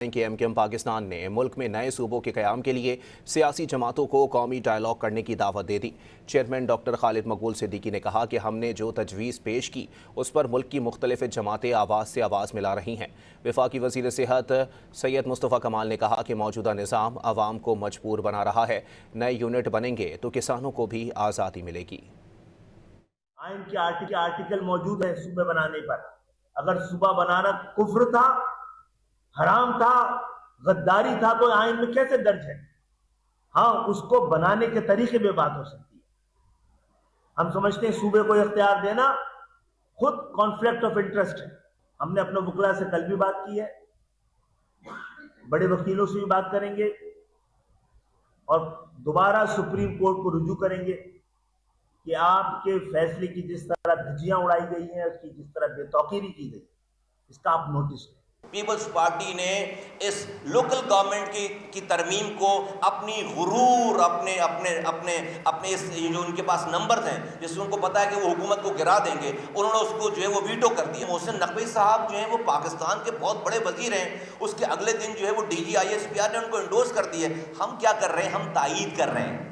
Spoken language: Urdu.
کہ MKM پاکستان نے ملک میں نئے صوبوں کے قیام کے لیے سیاسی جماعتوں کو قومی ڈائیلاگ کرنے کی دعوت دے دی۔ چیئرمین ڈاکٹر خالد مقبول صدیقی نے کہا کہ ہم نے جو تجویز پیش کی اس پر ملک کی مختلف جماعتیں آواز سے آواز ملا رہی ہیں۔ وفاقی وزیر صحت سید مصطفیٰ کمال نے کہا کہ موجودہ نظام عوام کو مجبور بنا رہا ہے، نئے یونٹ بنیں گے تو کسانوں کو بھی آزادی ملے گی۔ آئین کے آرٹیکل موجود ہیں صوبے بنانے پر، اگر صوبہ بنانا کفر تھا، حرام تھا، غداری تھا تو آئین میں کیسے درج ہے؟ ہاں، اس کو بنانے کے طریقے میں بات ہو سکتی ہے۔ ہم سمجھتے ہیں صوبے کو اختیار دینا خود کانفلکٹ آف انٹرسٹ ہے۔ ہم نے اپنے وکلاء سے کل بھی بات کی ہے، بڑے وکیلوں سے بھی بات کریں گے اور دوبارہ سپریم کورٹ کو رجوع کریں گے کہ آپ کے فیصلے کی جس طرح دھجیاں اڑائی گئی ہیں، اس کی جس طرح بے توقیری کی گئی، اس کا آپ نوٹس لیں۔ پیپلز پارٹی نے اس لوکل گورنمنٹ کی ترمیم کو اپنی غرور، اپنے اس جو ان کے پاس نمبرز ہیں جس سے ان کو پتا ہے کہ وہ حکومت کو گرا دیں گے، انہوں نے اس کو جو ہے وہ ویٹو کر دیا۔ محسن نقوی صاحب جو ہیں وہ پاکستان کے بہت بڑے وزیر ہیں، اس کے اگلے دن جو ہے وہ DG ISPR نے ان کو انڈورس کر دیا۔ ہم کیا کر رہے ہیں؟ ہم تائید کر رہے ہیں